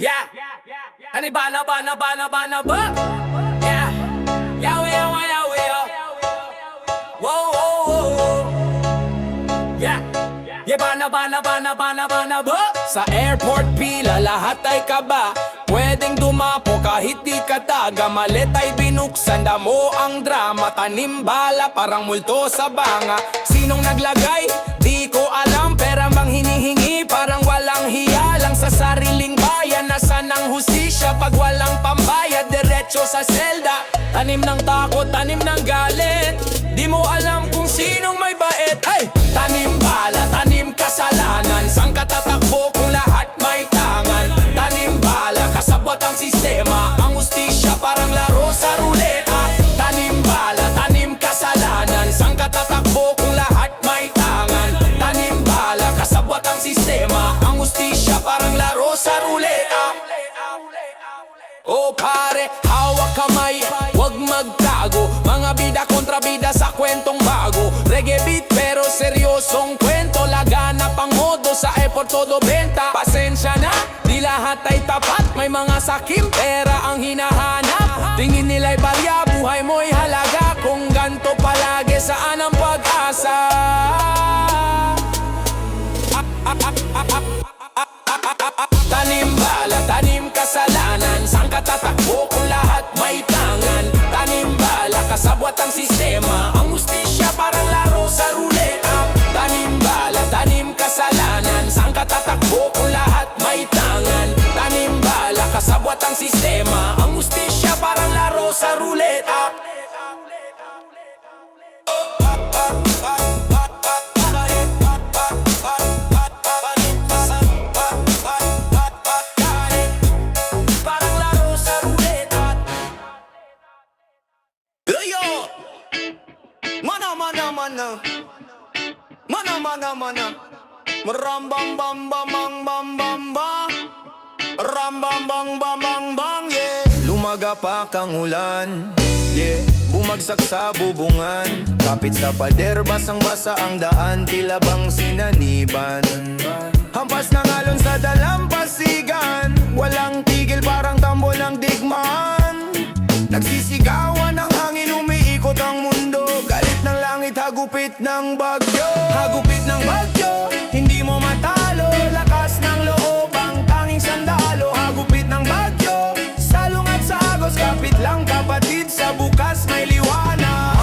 Yeah, ani bana bana bana bana ba? Yeah, yaw yaw yaw yaw. Whoa whoa whoa. Yeah, yeah bana bana bana bana bana ba? Sa airport pila lahat ay kaba. Pwedeng dumapo kahit di ka taga. Malet ay binuksan, damo ang drama. Tanim bala parang multo sa banga. Sinong naglagay? Di ko alam. Pera bang hinihingi? Parang walang hiya lang sa sariling bayan. Nasaan ang hustisya pag walang pambayad? Diretso sa selda. Tanim ng takot, tanim ng galit. Di mo alam kung sinong may bait. Hey! Tanim bala, tanim kasalanan. Saan ka tatakbo kung lahat may tangan? Tanim bala, kasabot ang sistema. Ang hustisya parang laro sa ruleta. Tanim bala, tanim kasalanan. Saan ka tatakbo kung lahat may tangan? Tanim bala, kasabot ang sistema. Ang hustisya parang laro sa ruleta. Oh pare, hawak kamay, wag magtago. Mga bida kontra bida sa kwentong bago. Reggae beat pero seryosong kwento. Lagana pang modo sa effort todo benta. Pasensya na, di lahat ay tapat. May mga sakim, pera ang hinahanap. Tingin nila'y barya, buhay mo'y halaga. Kung ganto palagi, saan ang pag-asa? Tanim bala, tanim kasalanan. Saan ka tatakbo kung lahat may tangan? Tanim bala, kasabwat ang sistema. Ang hustisya parang laro sa ruleta. Tanim bala, tanim kasalanan. Saan ka tatakbo kung lahat may tangan? Tanim bala, kasabwat ang sistema. Ang hustisya parang laro sa ruleta. Mana merambang bam bam bam bam bam bam rambang bang bam bang bang yeah. Lumaga pa kang ulan, yeah. Bumagsak sa bubungan. Kapit sa pader, basang-basa ang daan. Tila bang sinaniban. Hampas ng alon sa dalampasigan. Walang tigil parang tambol ng digmaan. Nagsisigawan ang hangin, umiikot ang mundo. Galit ng langit, hagupit ng bagyo. Hagupit ng bagyo, hindi mo matalo. Lakas ng loob, ang tanging sandalo. Hagupit ng bagyo, salong at sa agos. Kapit lang kapatid, sa bukas may liwanag.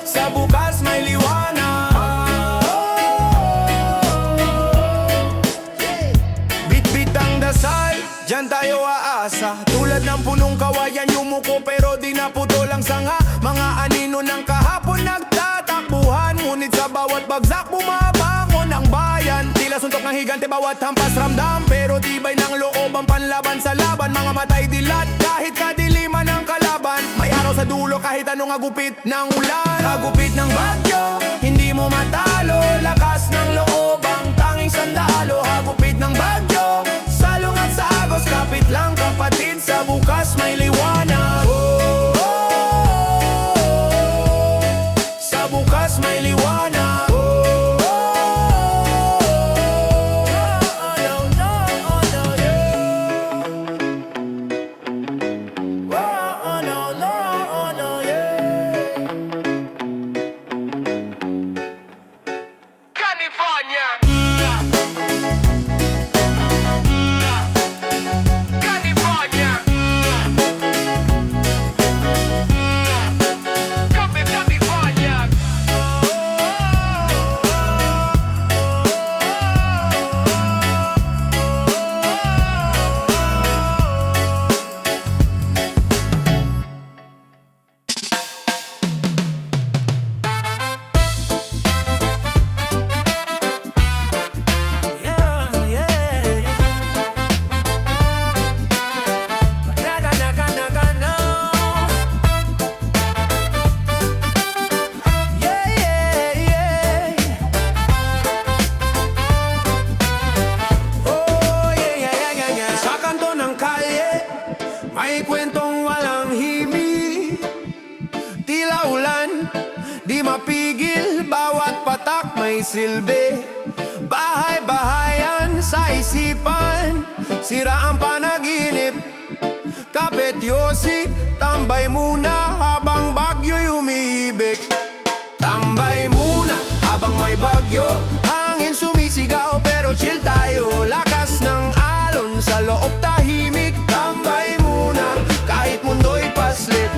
Sa bukas may liwanag. Bit-bit ang dasal, diyan tayo aasa. Tulad ng punong kawayan, yumuko pero di naputol ang sanga. Mga anino ng kahapon nagtatakbuhan, ngunit sa bawat bagsak bumabangon ang bayan. Tila suntok ng higante, bawat hampas ramdam. Pero tibay ng loob ang panlaban sa laban. Mga matay dilat kahit kadiliman ng kalaban. May araw sa dulo kahit anong agupit ng ulan. Agupit ng bagyo, hindi mo matalo. Lakas ng loob ang tanging sandalo. Agupit ng bagyo, salong at sa agos. Kapit lang kapatid, sa bukas may liwanag. Sa bukas may liwanag. May kwentong walang himig, tila ulan, di mapigil. Bawat patak may silbi, bahay-bahayan, sa isipan, sira ang panaginip. Kapit yosi, tambay muna habang bagyo'y umiibig. Tambay muna habang may bagyo, hangin sumisigaw pero chill tayo. Lakas ng alon sa loob tahimik. Tambay muna kahit mundo'y paslit.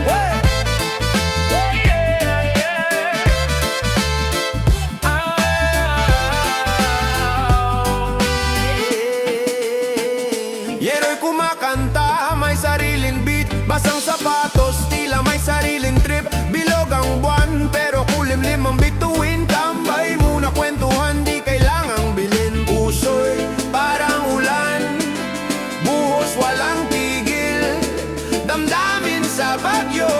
Yero'y kumakanta, may sariling beat. Basang sapatos, tila may sariling trip. Bilog ang buwan, pero kulimlim ang bituin. Tambay muna kwentuhan, di kailangang bilin. Puso'y parang ulan, buhos walang tigil. Damdamin sa bagyo,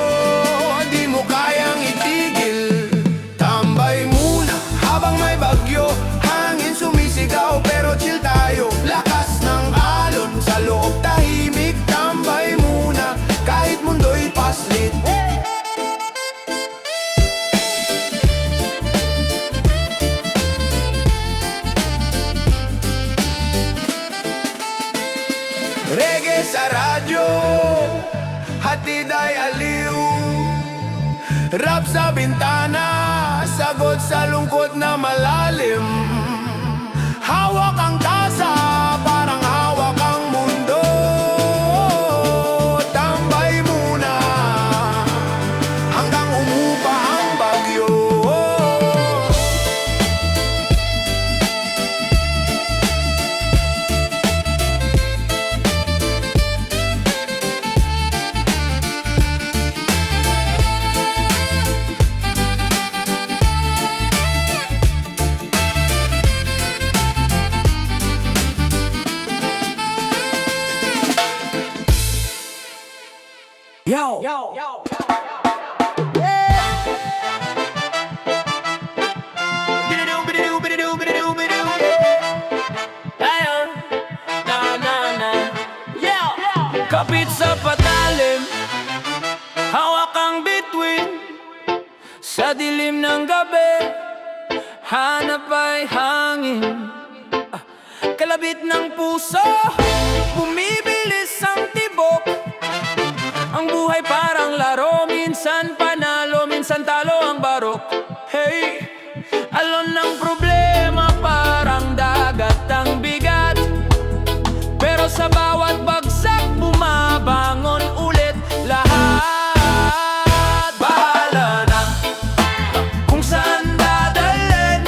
di mo kayang itigil. Tambay muna habang may bagyo, hangin sumisigaw pero chill tayo. Lakas ng alon sa loob tahimik. Tambay muna kahit mundo'y paslit. Reggae sa radyo, hatid ay aliw. Rap sa bintana, sagot sa lungkot na malalim. Hawak ang tasa, parang hawak ang mundo. Tambay muna hanggang umupa ang bagyo. Yo. Ayun. Na. Yo. Kapit sa patalim, hawak ang bituin. Sa dilim ng gabi, hanap ay hangin. Kalabit ng puso, bumibilis ang tibok. Ang buhay parang laro, minsan panalo, minsan talo ang barok. Hey, alon ng problema, parang dagat ang bigat. Pero sa bawat bagsak, bumabangon ulit lahat. Bahala na kung saan dadalhin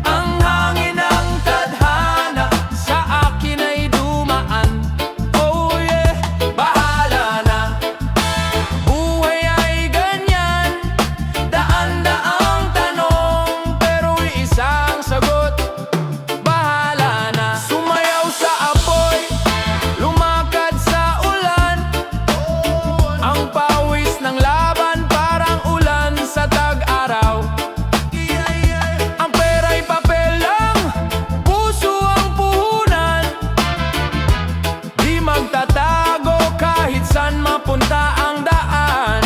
ang hangin ng tadhana. Sa akin ay dumaan. Oh yeah, bahala na. Buhay ay ganyan, daan-daang tanong, pero isang sagot. Bahala na. Sumayaw sa apoy, lumakad sa ulan. Ang pawis ng laban parang ulan sa tag-araw. Ang pera'y papel lang, puso ang puhunan. Di magtatago kahit saan mapunta ang daan.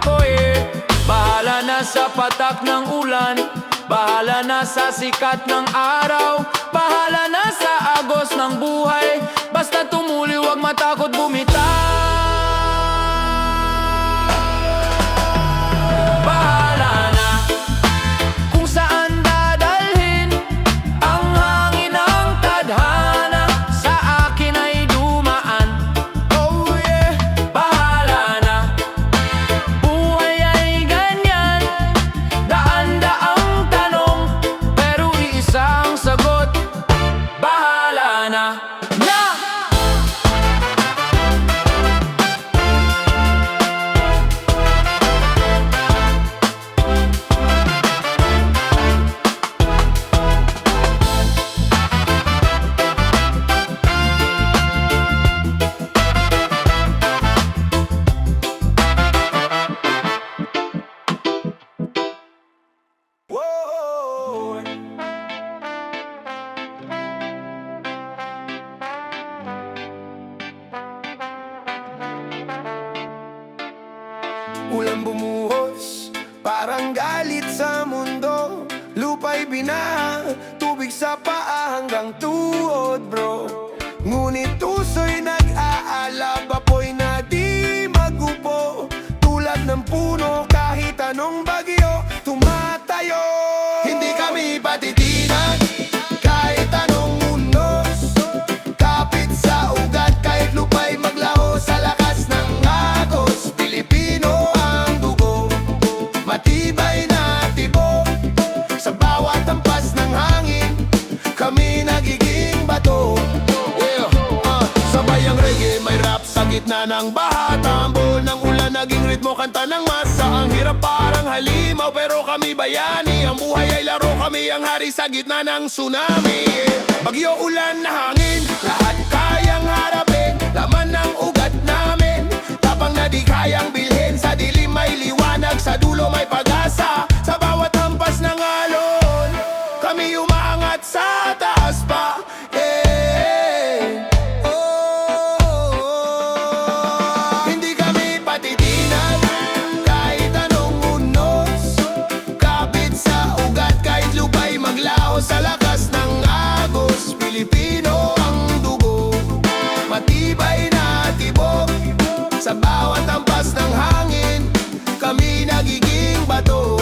Oye, bahala na sa patak ng ulan, bahala na sa sikat ng araw, bahala na sa agos ng buhay. Basta tumuli, wag matakot bumitaw. Bahala na kung saan dadalhin ang hangin ng tadhana. Sa akin ay dumaan. Oh yeah, bahala na. Buhay ay ganyan, daan-daang tanong, pero isang sagot. Bahala na. Whoa. Ulan bumuhos, parang galit sa mundo. Lupa'y binaha, tubig sa paa, hanggang tuhod bro. Ngunit tuso'y nag-aalab, apoy na di magupo. Tulad ng puno kahit anong bagyo tumatayo. Hindi kami patitinan kahit anong unos. Kapit sa ugat kahit lupa'y maglaho sa lakas ng agos. Pilipino ang dugo, matibay na tibok. Sa bawat hampas ng hangin, kami nagiging bato. Sabay ang reggae, may rap sa gitna ng baha. Tambol ng ulan, naging ritmo, kanta ng masa. Ang hirap parang halimaw, pero kami bayani. Ang buhay ay laro, kami ang hari sa gitna ng tsunami. Bagyo, ulan, na hangin, lahat kayang harapin. Laman ng ugat namin, tapang na di kayang bilhin. Sa dilim may liwanag, sa dulo may pag-asa. Sa bawat hampas ng alon, kami umaangat sa taas pa. Hindi kami patitinan kahit anong unos. Kapit sa ugat kahit lupa'y maglaho sa lakas ng agos. Pilipino ang dugo, matibay na tibok. Sa bawat hampas ng hangin, kami nagiging bato.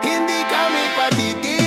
Hindi kami patitinan